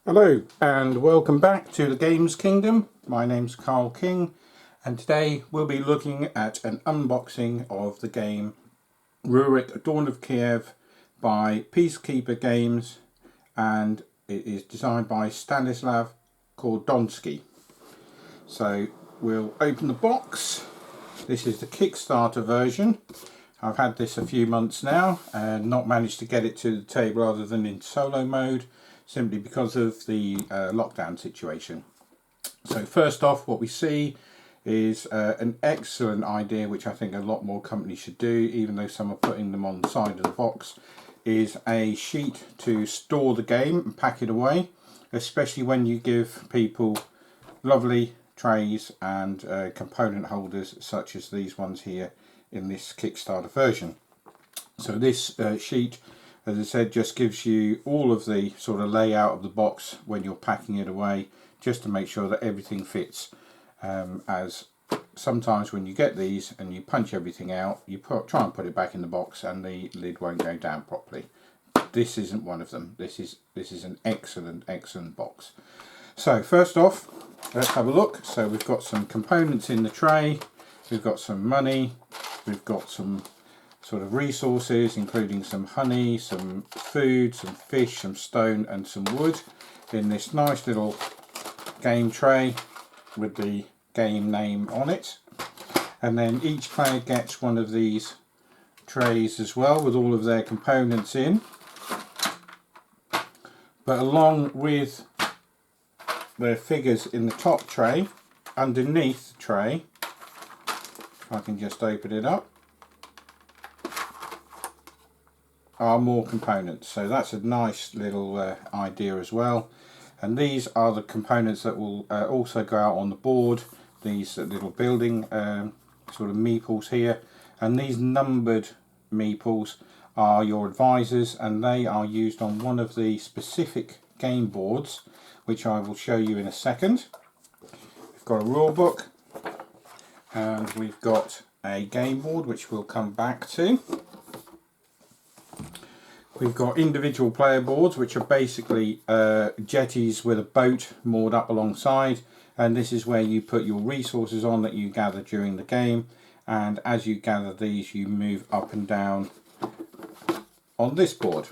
Hello and welcome back to the Games Kingdom. My name's Carl King and today we'll be looking at an unboxing of the game Rurik Dawn of Kiev by Peacekeeper Games, and it is designed by Stanislav Kordonsky. So we'll open the box. This is the Kickstarter version. I've had this a few months now and not managed to get it to the table other than in solo mode, simply because of the lockdown situation. So first off, what we see is an excellent idea, which I think a lot more companies should do, even though some are putting them on the side of the box, is a sheet to store the game and pack it away, especially when you give people lovely trays and component holders such as these ones here in this Kickstarter version. So this sheet, as I said, just gives you all of the sort of layout of the box when you're packing it away, just to make sure that everything fits, as sometimes when you get these and you punch everything out, you try and put it back in the box and the lid won't go down properly. This isn't one of them. This is an excellent box. So first off, let's have a look. So we've got some components in the tray, we've got some money, we've got some sort of resources, including some honey, some food, some fish, some stone and some wood in this nice little game tray with the game name on it. And then each player gets one of these trays as well with all of their components in. But along with their figures in the top tray, underneath the tray, if I can just open it up, are more components. So that's a nice little idea as well. And these are the components that will also go out on the board, these little building sort of meeples here. And these numbered meeples are your advisors, and they are used on one of the specific game boards, which I will show you in a second. We've got a rule book and we've got a game board, which we'll come back to. We've got individual player boards, which are basically jetties with a boat moored up alongside, and this is where you put your resources on that you gather during the game, and as you gather these you move up and down on this board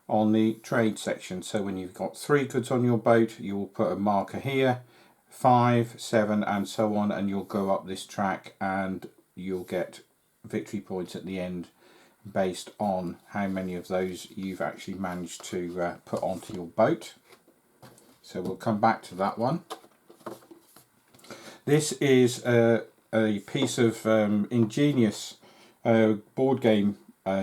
on the trade section. So when you've got 3 goods on your boat, you will put a marker here, 5, 7 and so on, and you'll go up this track and you'll get victory points at the end based on how many of those you've actually managed to put onto your boat. So we'll come back to that one. This is a piece of ingenious board game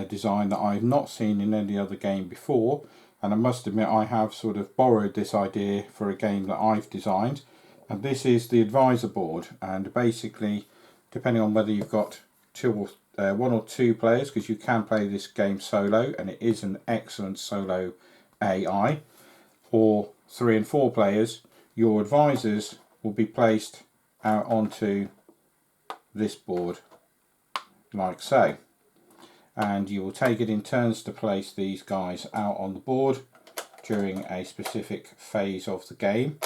design that I've not seen in any other game before, and I must admit I have sort of borrowed this idea for a game that I've designed. And this is the advisor board, and basically depending on whether you've got 1 or 2 players, because you can play this game solo and it is an excellent solo AI, or 3 and 4 players, your advisors will be placed out onto this board like so, and you will take it in turns to place these guys out on the board during a specific phase of the game,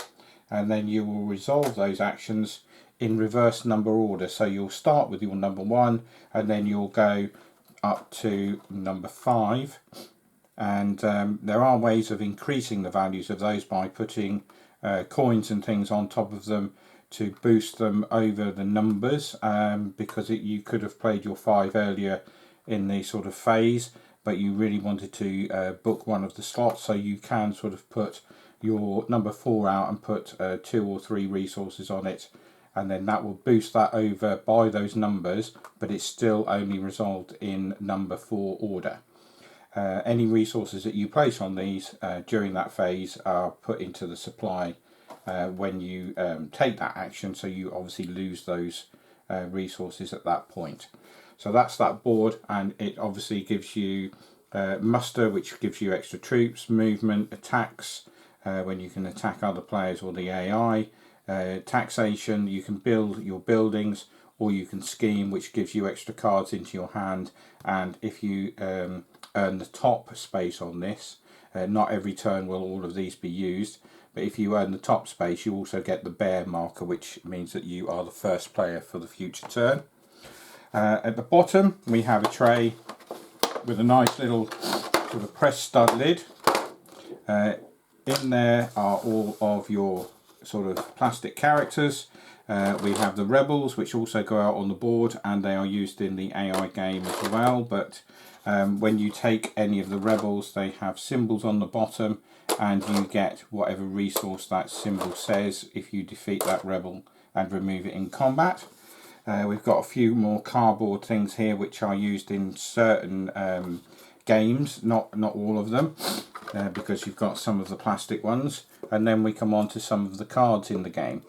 and then you will resolve those actions in reverse number order. So you'll start with your number 1 and then you'll go up to number 5, and there are ways of increasing the values of those by putting coins and things on top of them to boost them over the numbers, because you could have played your 5 earlier in the sort of phase, but you really wanted to book one of the slots, so you can sort of put your number 4 out and put 2 or 3 resources on it, and then that will boost that over by those numbers, but it's still only resolved in number 4 order. Any resources that you place on these during that phase are put into the supply when you take that action, so you obviously lose those resources at that point. So that's that board, and it obviously gives you muster, which gives you extra troops, movement, attacks, when you can attack other players or the AI, taxation, you can build your buildings, or you can scheme, which gives you extra cards into your hand, and if you earn the top space on this, Not every turn will all of these be used, but if you earn the top space, you also get the bear marker, which means that you are the first player for the future turn. At the bottom, we have a tray with a nice little sort of press stud lid. In there are all of your sort of plastic characters. We have the rebels, which also go out on the board, and they are used in the AI game as well. But when you take any of the rebels, they have symbols on the bottom, and you get whatever resource that symbol says if you defeat that rebel and remove it in combat. We've got a few more cardboard things here which are used in certain games, not all of them, because you've got some of the plastic ones. And then we come on to some of the cards in the game.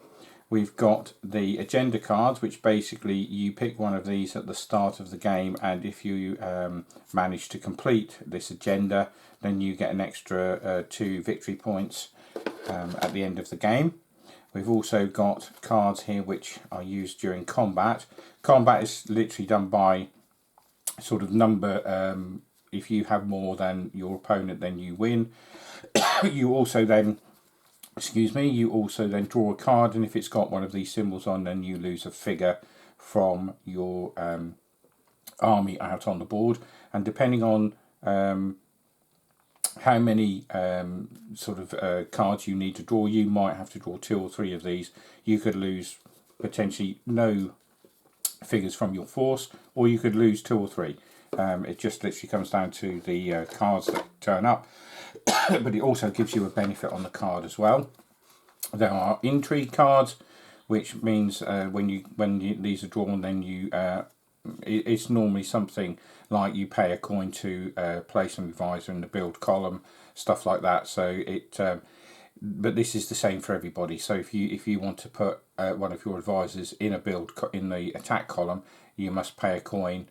We've got the agenda cards, which basically you pick one of these at the start of the game, and if you manage to complete this agenda, then you get an extra 2 victory points at the end of the game. We've also got cards here which are used during combat. Combat is literally done by sort of number. If you have more than your opponent, then you win. You also then draw a card, and if it's got one of these symbols on, then you lose a figure from your army out on the board. And depending on how many cards you need to draw, you might have to draw 2 or 3 of these. You could lose potentially no figures from your force, or you could lose 2 or 3. It just literally comes down to the cards that turn up, but it also gives you a benefit on the card as well. There are intrigue cards, which means when these are drawn, then it's normally something like you pay a coin to place an advisor in the build column, stuff like that. So but this is the same for everybody. So if you want to put one of your advisors in in the attack column, you must pay a coin.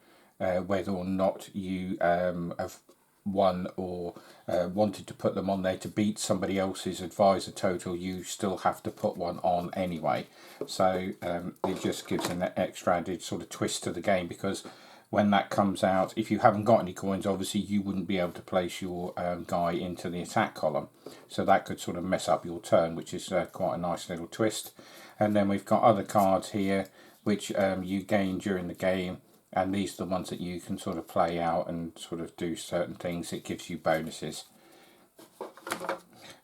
Whether or not you have won or wanted to put them on there to beat somebody else's advisor total, you still have to put one on anyway. So it just gives an extra added sort of twist to the game, because when that comes out, if you haven't got any coins, obviously you wouldn't be able to place your guy into the attack column. So that could sort of mess up your turn, which is quite a nice little twist. And then we've got other cards here which you gain during the game. And these are the ones that you can sort of play out and sort of do certain things. It gives you bonuses.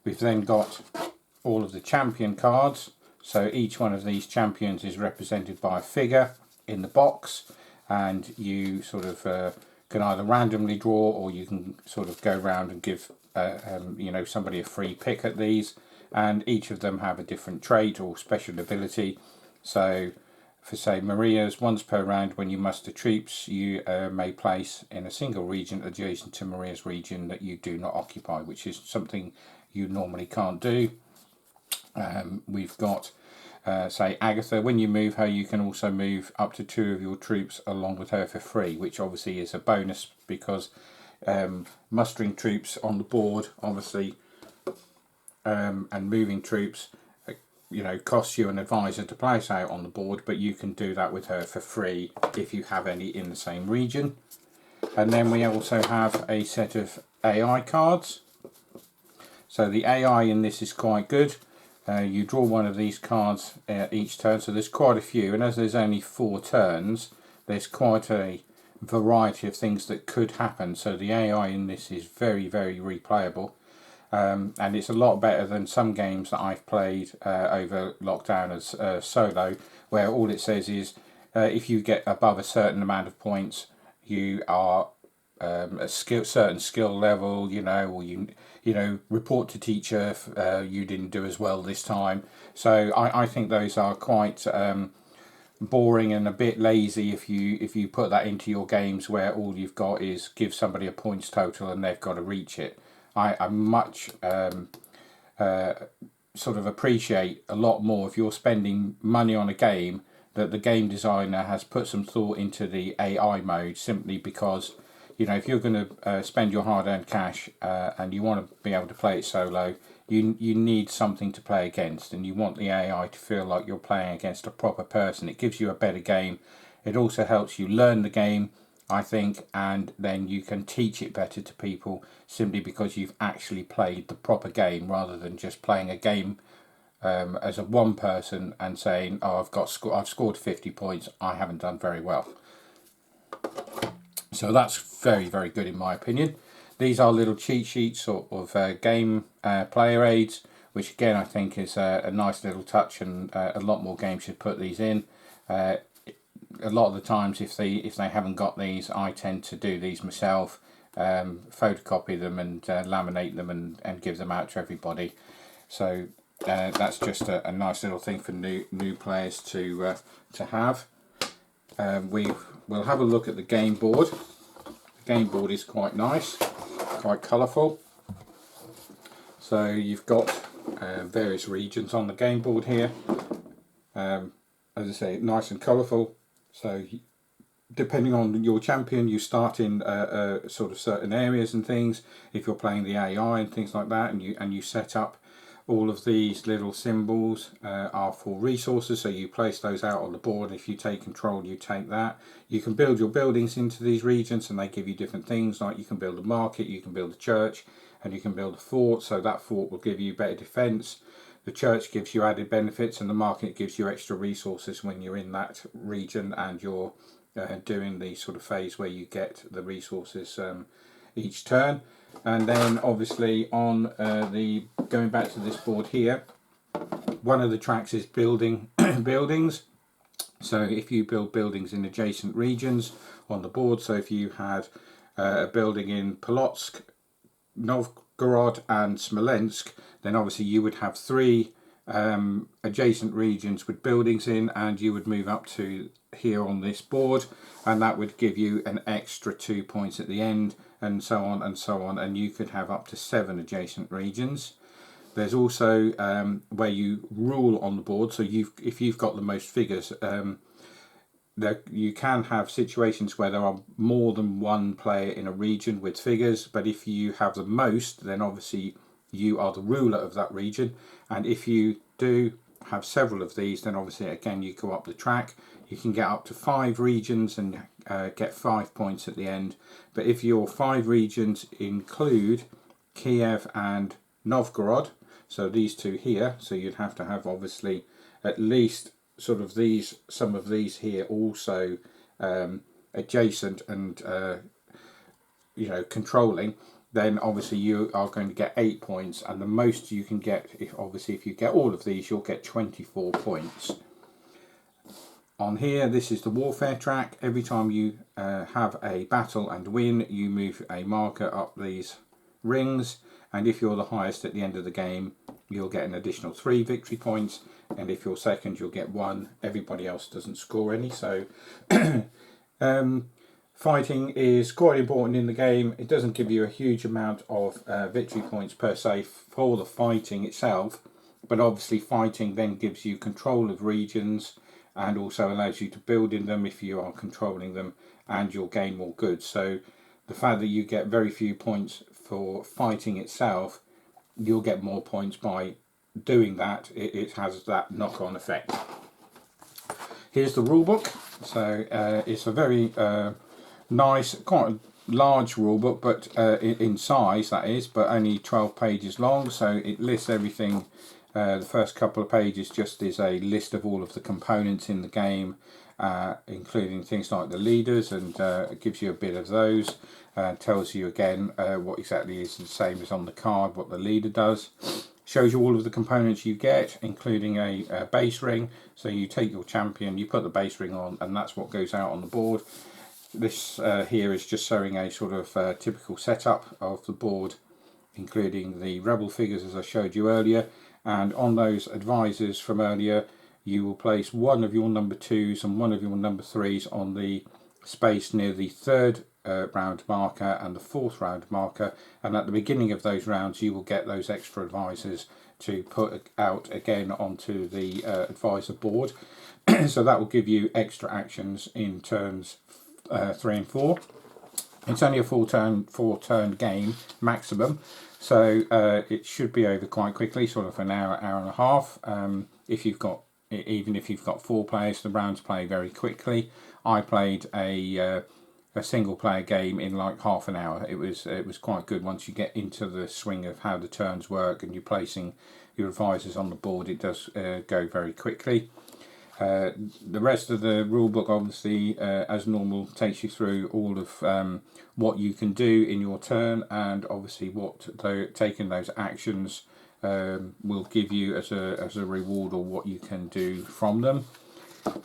We've then got all of the champion cards. So each one of these champions is represented by a figure in the box. And you sort of can either randomly draw, or you can sort of go around and give somebody a free pick at these. And each of them have a different trait or special ability. So for say Maria's, once per round when you muster troops, you may place in a single region adjacent to Maria's region that you do not occupy, which is something you normally can't do. We've got say Agatha, when you move her, you can also move up to 2 of your troops along with her for free, which obviously is a bonus, because mustering troops on the board obviously and moving troops costs you an advisor to place out on the board, but you can do that with her for free if you have any in the same region. And then we also have a set of AI cards. So the AI in this is quite good. You draw one of these cards each turn, so there's quite a few, and as there's only 4 turns, there's quite a variety of things that could happen. So the AI in this is very, very replayable. And it's a lot better than some games that I've played over lockdown as solo, where all it says is if you get above a certain amount of points, you are a certain skill level, or report to teacher, you didn't do as well this time. So I think those are quite boring and a bit lazy if you put that into your games, where all you've got is give somebody a points total and they've got to reach it. I much sort of appreciate a lot more if you're spending money on a game, that the game designer has put some thought into the AI mode, simply because if you're going to spend your hard-earned cash and you want to be able to play it solo, you need something to play against, and you want the AI to feel like you're playing against a proper person. It gives you a better game. It also helps you learn the game I think, and then you can teach it better to people simply because you've actually played the proper game rather than just playing a game as a one person and saying, "Oh, I've scored 50 points. I haven't done very well." So that's very, very good in my opinion. These are little cheat sheets sort of game player aids, which again I think is a nice little touch, and a lot more games should put these in. A lot of the times, if they haven't got these, I tend to do these myself, photocopy them and laminate them and give them out to everybody. So that's just a nice little thing for new players to have. We'll have a look at the game board. The game board is quite nice, quite colourful. So you've got various regions on the game board here. As I say, nice and colourful. So depending on your champion, you start in sort of certain areas and things. If you're playing the AI and things like that, and you set up all of these little symbols are for resources, so you place those out on the board. If you take control, you take that. You can build your buildings into these regions and they give you different things, like you can build a market, you can build a church, and you can build a fort, so that fort will give you better defense. The church gives you added benefits and the market gives you extra resources when you're in that region and you're doing the sort of phase where you get the resources each turn. And then obviously on going back to this board here, one of the tracks is building buildings. So if you build buildings in adjacent regions on the board, so if you had a building in Polotsk, Novgorod and Smolensk, then obviously you would have 3 adjacent regions with buildings in, and you would move up to here on this board, and that would give you an extra 2 points at the end, and so on and so on, and you could have up to 7 adjacent regions. There's also where you rule on the board, so if you've got the most figures, you can have situations where there are more than one player in a region with figures, but if you have the most, then obviously you are the ruler of that region, and if you do have several of these, then obviously again you go up the track. You can get up to 5 regions and get 5 points at the end, but if your 5 regions include Kiev and Novgorod, so these 2 here, so you'd have to have obviously at least sort of some of these here also adjacent and controlling, then obviously you are going to get 8 points, and the most you can get, if you get all of these, you'll get 24 points. On here, this is the warfare track. Every time you have a battle and win, you move a marker up these rings, and if you're the highest at the end of the game, you'll get an additional 3 victory points, and if you're second, you'll get 1. Everybody else doesn't score any. So fighting is quite important in the game. It doesn't give you a huge amount of victory points per se for the fighting itself, but obviously fighting then gives you control of regions and also allows you to build in them if you are controlling them, and you'll gain more goods. So the fact that you get very few points for fighting itself, you'll get more points by doing that. It has that knock-on effect. Here's the rule book. So it's a very nice, quite a large rule book, but in size that is, but only 12 pages long. So it lists everything. The first couple of pages just is a list of all of the components in the game, including things like the leaders, and it gives you a bit of those. Tells you again what exactly is the same as on the card, what the leader does. Shows you all of the components you get, including a base ring. So you take your champion, you put the base ring on, and that's what goes out on the board. This here is just showing a sort of typical setup of the board, including the rebel figures as I showed you earlier. And on those advisors from earlier, you will place one of your number 2s and one of your number 3s on the space near the 3rd round marker and the 4th round marker, and at the beginning of those rounds you will get those extra advisors to put out again onto the advisor board. So that will give you extra actions in turns 3 and 4. It's only a 4-turn game maximum, so it should be over quite quickly, sort of an hour and a half. Even if you've got 4 players, the rounds play very quickly. I played a a single player game in like half an hour. It was quite good once you get into the swing of how the turns work and you're placing your advisors on the board. It does go very quickly. The rest of the rulebook, obviously, as normal, takes you through all of what you can do in your turn, and obviously what taking those actions will give you as a reward, or what you can do from them.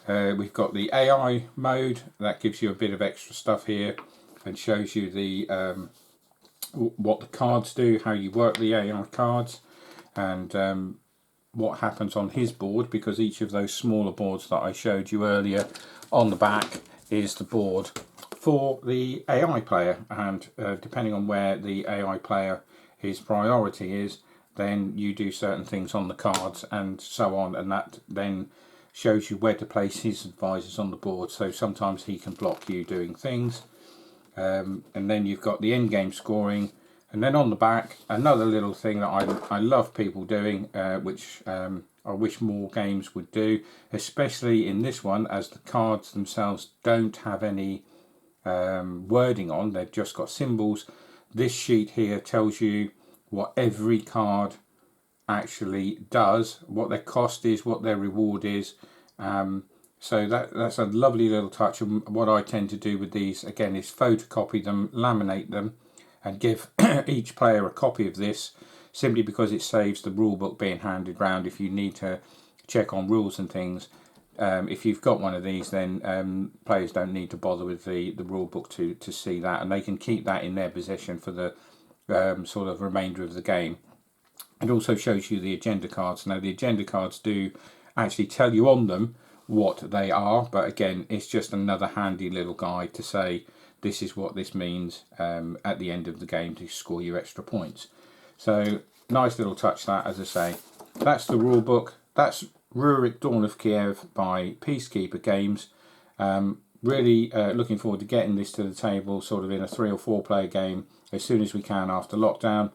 We've got the AI mode that gives you a bit of extra stuff here and shows you the what the cards do, how you work the AI cards, and what happens on his board, because each of those smaller boards that I showed you earlier on the back is the board for the AI player, and depending on where the AI player his priority is, then you do certain things on the cards and so on, and that then shows you where to place his advisors on the board. So sometimes he can block you doing things, and then you've got the end game scoring. And then on the back, another little thing that I love people doing, which I wish more games would do, especially in this one, as the cards themselves don't have any wording on, they've just got symbols. This sheet here tells you what every card actually does, what their cost is, what their reward is. So that's a lovely little touch. And what I tend to do with these, again, is photocopy them, laminate them, and give each player a copy of this, simply because it saves the rule book being handed round if you need to check on rules and things. If you've got one of these, then players don't need to bother with the rule book to see that, and they can keep that in their possession for the sort of remainder of the game. It also shows you the agenda cards. Now, the agenda cards do actually tell you on them what they are, but again, it's just another handy little guide to say, this is what this means at the end of the game to score you extra points. So nice little touch that, as I say. That's the rule book. That's Rurik Dawn of Kiev by Peacekeeper Games. Really looking forward to getting this to the table sort of in a 3 or 4 player game as soon as we can after lockdown.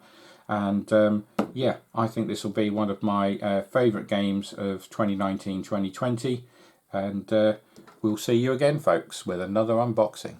And yeah, I think this will be one of my favourite games of 2019-2020. And we'll see you again, folks, with another unboxing.